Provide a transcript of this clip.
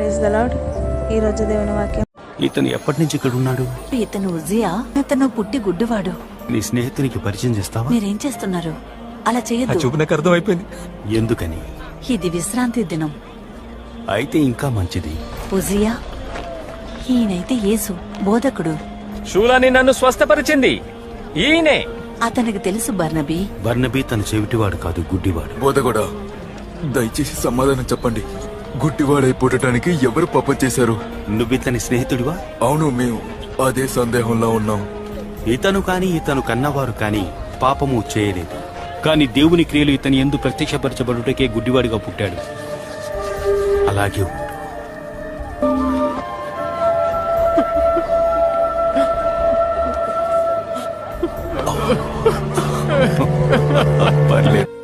Praise the lord. ఈ రోజు దేవుని వాక్యం. ఇతను ఎప్పటి నుంచి ఇక్కడ ఉన్నాడు? ఇతను ఉజియా. ఇతను పుట్టి గుడ్డివాడు. నీ స్నేహితునికి పరిచయం చేస్తావా? మీరేం చేస్తున్నారు? అలా ఆ చేయొద్దు. చూపు నాకు అర్థమైపోయింది. ఎందుకని? ఇది విశ్రాంతి దినం. అయితే ఇంకా మంచిది. ఉజియా, ఈయనైతే యేసు బోధకుడు. షూలాని నన్ను స్వస్థపరిచింది ఈయనే. అతనికి తెలుసు బర్నబీ. బర్నబీ తన చెవిటివాడు కాదు, గుడ్డివాడు. బోధగొడా, దయచేసి సమాధానం చెప్పండి. గుడ్డివాడై పుట్టడానికి ఎవరు పాపం చేశారు? నువ్వితని స్నేహితుడివా? అవును, మేము అదే సందేహంలో ఉన్నాం. ఇతను కాని ఇతను కన్నవారు కాని పాపము చేయలేదు. కాని దేవుని క్రియలు ఇతని యందు ప్రత్యక్షపరచబడుటకే గుడ్డివాడిగా పుట్టాడు. అలాగే ఉండు. పర్లేదు.